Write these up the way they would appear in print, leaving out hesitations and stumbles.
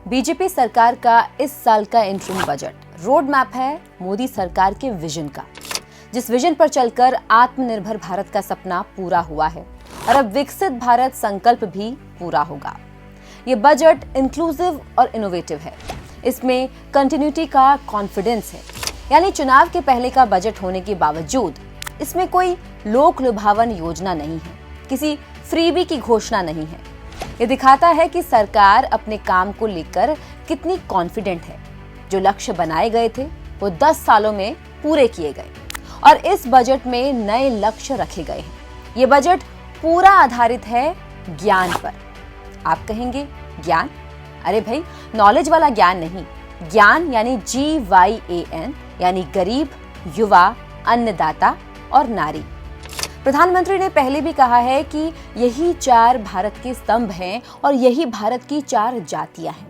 BJP सरकार का इस साल का इंटरिम बजट रोड मैप है मोदी सरकार के विजन का, जिस विजन पर चलकर आत्मनिर्भर भारत का सपना पूरा हुआ है और अब विकसित भारत संकल्प भी पूरा होगा। ये बजट इंक्लूसिव और इनोवेटिव है। इसमें कंटिन्यूटी का कॉन्फिडेंस है, यानी चुनाव के पहले का बजट होने के बावजूद इसमें कोई लोक लुभावन योजना नहीं है, किसी फ्रीबी की घोषणा नहीं है। ये दिखाता है कि सरकार अपने काम को लेकर कितनी कॉन्फिडेंट है। जो लक्ष्य बनाए गए थे वो 10 सालों में पूरे किए गए और इस बजट में नए लक्ष्य रखे गए हैं। ये बजट पूरा आधारित है ज्ञान पर। आप कहेंगे ज्ञान? अरे भाई, नॉलेज वाला ज्ञान नहीं, ज्ञान यानी GYAN, यानी गरीब, युवा, अन्नदाता और नारी। प्रधानमंत्री ने पहले भी कहा है कि यही 4 भारत के स्तंभ हैं और यही भारत की 4 जातियां हैं।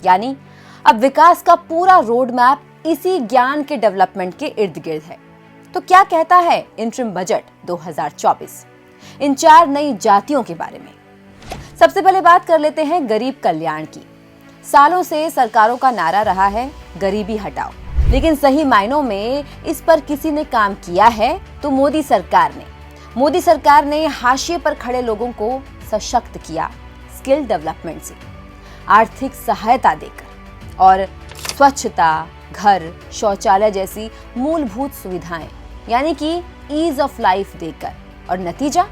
यानी अब विकास का पूरा रोड मैप इसी ज्ञान के डेवलपमेंट के इर्द गिर्द है। तो क्या कहता है इंटरिम बजट 2024 इन 4 नई जातियों के बारे में? सबसे पहले बात कर लेते हैं गरीब कल्याण की। सालों से सरकारों का नारा रहा है गरीबी हटाओ, लेकिन सही मायनों में इस पर किसी ने काम किया है तो मोदी सरकार ने हाशिए पर खड़े लोगों को सशक्त किया, स्किल डेवलपमेंट से, आर्थिक सहायता देकर और स्वच्छता, घर, शौचालय जैसी मूलभूत सुविधाएं यानी कि ईज ऑफ लाइफ देकर। और नतीजा,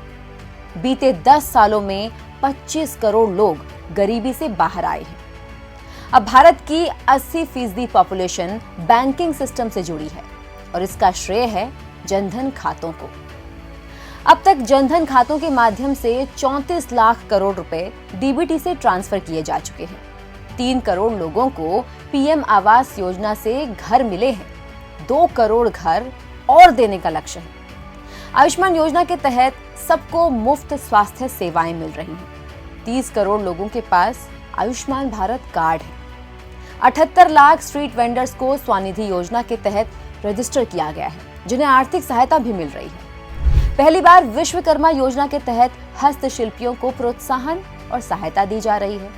बीते 10 सालों में 25 करोड़ लोग गरीबी से बाहर आए हैं। अब भारत की 80% पॉपुलेशन बैंकिंग सिस्टम से जुड़ी है और इसका श्रेय है जनधन खातों को। अब तक जनधन खातों के माध्यम से 34 लाख करोड़ रुपए डीबीटी से ट्रांसफर किए जा चुके हैं। 3 करोड़ लोगों को पीएम आवास योजना से घर मिले हैं। 2 करोड़ घर और देने का लक्ष्य है। आयुष्मान योजना के तहत सबको मुफ्त स्वास्थ्य सेवाएं मिल रही हैं। 30 करोड़ लोगों के पास आयुष्मान भारत कार्ड है। 78 लाख स्ट्रीट वेंडर्स को स्वनिधि योजना के तहत रजिस्टर किया गया है, जिन्हें आर्थिक सहायता भी मिल रही है। पहली बार विश्वकर्मा योजना के तहत हस्तशिल्पियों को प्रोत्साहन और सहायता दी जा रही है।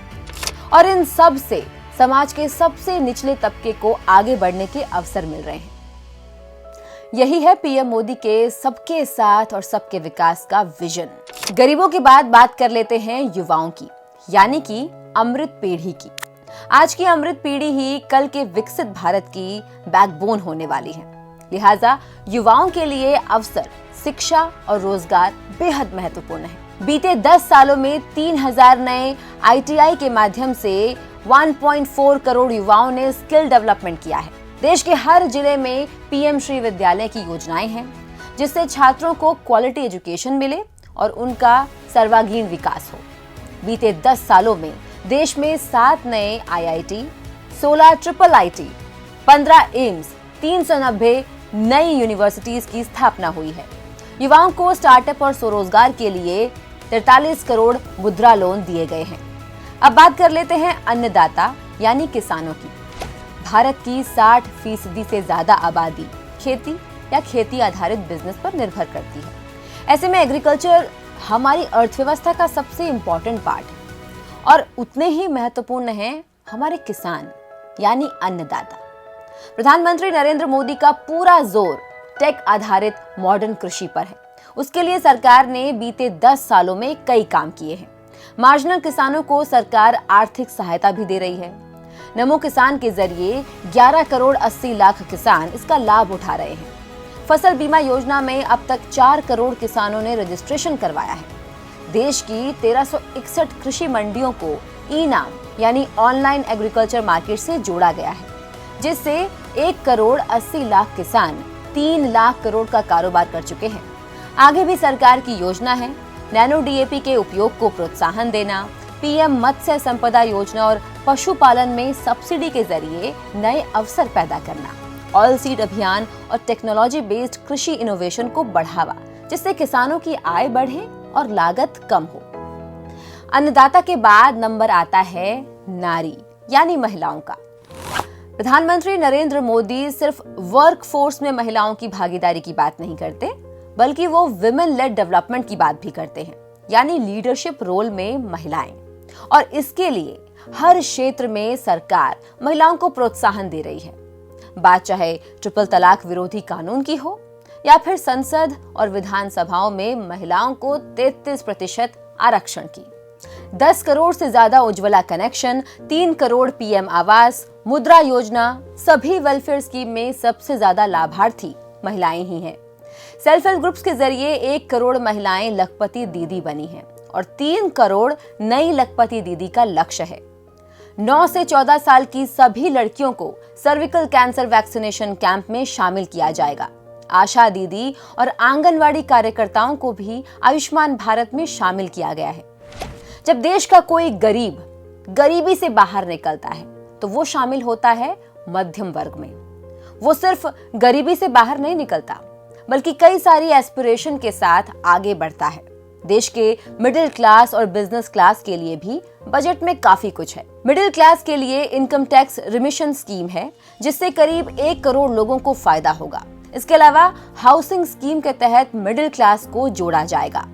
और इन सब से समाज के सबसे निचले तबके को आगे बढ़ने के अवसर मिल रहे हैं। यही है पीएम मोदी के सबके साथ और सबके विकास का विजन। गरीबों के बाद बात कर लेते हैं युवाओं की, यानी कि अमृत पीढ़ी की। आज की अमृत पीढ़ी ही कल के विकसित भारत की बैकबोन होने वाली है। लिहाजा युवाओं के लिए अवसर, शिक्षा और रोजगार बेहद महत्वपूर्ण है। बीते 10 सालों में 3000 नए ITI के माध्यम से 1.4 करोड़ युवाओं ने स्किल डेवलपमेंट किया है। देश के हर जिले में पीएम श्री विद्यालय की योजनाएं हैं, जिससे छात्रों को क्वालिटी एजुकेशन मिले और उनका सर्वांगीण विकास हो। बीते 10 सालों में देश में 7 नए IIT, 16 IIIT, 15 एम्स, 390 नई यूनिवर्सिटीज की स्थापना हुई है। युवाओं को स्टार्टअप और स्वरोजगार के लिए 43 करोड़ मुद्रा लोन दिए गए हैं। अब बात कर लेते हैं अन्नदाता यानी किसानों की। भारत की 60% से ज्यादा आबादी खेती या खेती आधारित बिजनेस पर निर्भर करती है। ऐसे में एग्रीकल्चर हमारी अर्थव्यवस्था का सबसे इम्पोर्टेंट पार्ट है और उतने ही महत्वपूर्ण हैं हमारे किसान यानी अन्नदाता। प्रधानमंत्री नरेंद्र मोदी का पूरा जोर टेक आधारित मॉडर्न कृषि पर है। उसके लिए सरकार ने बीते 10 सालों में कई काम किए हैं। मार्जिनल किसानों को सरकार आर्थिक सहायता भी दे रही है। नमो किसान के जरिए 11 करोड़ 80 लाख किसान इसका लाभ उठा रहे हैं। फसल बीमा योजना में अब तक 4 करोड़ किसानों ने रजिस्ट्रेशन करवाया है। देश की 1361 कृषि मंडियों को ई-नाम यानी ऑनलाइन एग्रीकल्चर मार्केट से जोड़ा गया है, जिससे 1 करोड़ 80 लाख किसान 3 लाख करोड़ का कारोबार कर चुके हैं। आगे भी सरकार की योजना है नैनो DAP के उपयोग को प्रोत्साहन देना, पीएम मत्स्य संपदा योजना और पशुपालन में सब्सिडी के जरिए नए अवसर पैदा करना, ऑयल सीड अभियान और टेक्नोलॉजी बेस्ड कृषि इनोवेशन को बढ़ावा, जिससे किसानों की आय बढ़े और लागत कम हो। अन्नदाता के बाद नंबर आता है नारी यानी महिलाओं का। प्रधानमंत्री नरेंद्र मोदी सिर्फ वर्कफोर्स में महिलाओं की भागीदारी की बात नहीं करते, बल्कि वो विमेन लेड डेवलपमेंट की बात भी करते हैं, यानी लीडरशिप रोल में महिलाएं। और इसके लिए हर क्षेत्र में सरकार महिलाओं को प्रोत्साहन दे रही है। बात चाहे ट्रिपल तलाक विरोधी कानून की हो या फिर संसद और विधानसभाओं में महिलाओं को 33% आरक्षण की। 10 करोड़ से ज्यादा उज्ज्वला कनेक्शन, 3 करोड़ पीएम आवास, मुद्रा योजना, सभी वेलफेयर स्कीम में सबसे ज्यादा लाभार्थी महिलाएं ही हैं। सेल्फ हेल्प ग्रुप्स के जरिए 1 करोड़ महिलाएं लखपति दीदी बनी हैं और 3 करोड़ नई लखपति दीदी का लक्ष्य है। 9 से 14 साल की सभी लड़कियों को सर्विकल कैंसर वैक्सीनेशन कैंप में शामिल किया जाएगा। आशा दीदी और आंगनवाड़ी कार्यकर्ताओं को भी आयुष्मान भारत में शामिल किया गया है। जब देश का कोई गरीब गरीबी से बाहर निकलता है तो वो शामिल होता है मध्यम वर्ग में। वो सिर्फ गरीबी से बाहर नहीं निकलता बल्कि कई सारी एस्पिरेशन के साथ आगे बढ़ता है। देश के मिडिल क्लास और बिजनेस क्लास के लिए भी बजट में काफी कुछ है। मिडिल क्लास के लिए इनकम टैक्स रिमिशन स्कीम है जिससे करीब 1 करोड़ लोगों को फायदा होगा। इसके अलावा हाउसिंग स्कीम के तहत मिडिल क्लास को जोड़ा जाएगा।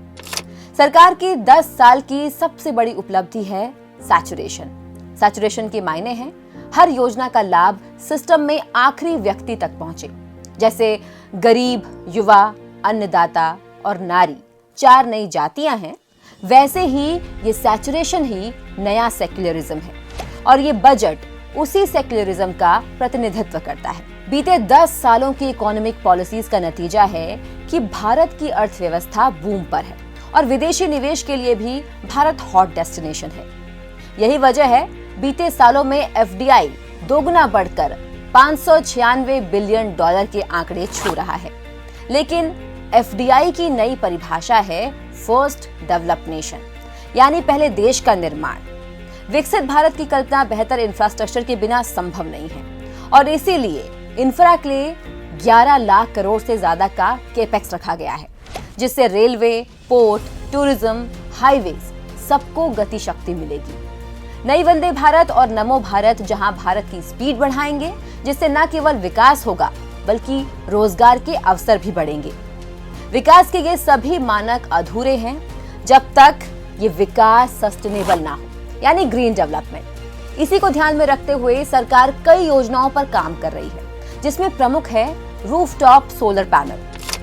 सरकार की 10 साल की सबसे बड़ी उपलब्धि है सैचुरेशन। सैचुरेशन के मायने हैं हर योजना का लाभ सिस्टम में आखिरी व्यक्ति तक पहुंचे। जैसे गरीब, युवा, अन्नदाता और नारी 4 नई जातियां हैं, वैसे ही ये सैचुरेशन ही नया सेक्युलरिज्म है और ये बजट उसी सेक्युलरिज्म का प्रतिनिधित्व करता है। बीते 10 सालों की इकोनॉमिक पॉलिसीज का नतीजा है कि भारत की अर्थव्यवस्था बूम पर है और विदेशी निवेश के लिए भी भारत हॉट डेस्टिनेशन है। यही वजह है बीते सालों में एफडीआई दोगुना बढ़कर $596 बिलियन के आंकड़े छू रहा है। लेकिन एफडीआई की नई परिभाषा है फर्स्ट डेवलप नेशन, यानी पहले देश का निर्माण। विकसित भारत की कल्पना बेहतर इंफ्रास्ट्रक्चर के बिना संभव नहीं है और इसीलिए इंफ्रा के लिए 11 लाख करोड़ से ज्यादा का केपेक्स रखा गया है, जिससे रेलवे, पोर्ट, टूरिज्म, हाईवेज सबको गति शक्ति मिलेगी। नई वंदे भारत और नमो भारत जहां भारत की स्पीड बढ़ाएंगे, जिससे न केवल विकास होगा बल्कि रोजगार के अवसर भी बढ़ेंगे। विकास के ये सभी मानक अधूरे हैं जब तक ये विकास सस्टेनेबल ना हो, यानी ग्रीन डेवलपमेंट। इसी को ध्यान में रखते हुए सरकार कई योजनाओं पर काम कर रही है, जिसमें प्रमुख है रूफटॉप सोलर पैनल,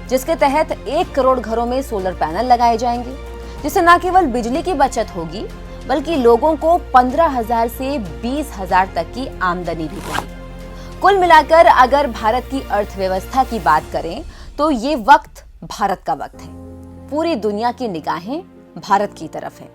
जिसके तहत 1 करोड़ घरों में सोलर पैनल लगाए जाएंगे, जिससे न केवल बिजली की बचत होगी बल्कि लोगों को 15,000 से 20,000 तक की आमदनी भी होगी। कुल मिलाकर अगर भारत की अर्थव्यवस्था की बात करें तो ये वक्त भारत का वक्त है। पूरी दुनिया की निगाहें भारत की तरफ है।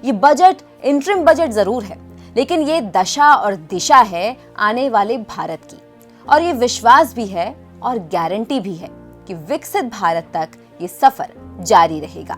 ये बजट इंटरिम बजट जरूर है, लेकिन ये दशा और दिशा है आने वाले भारत की, और ये विश्वास भी है और गारंटी भी है कि विकसित भारत तक ये सफर जारी रहेगा।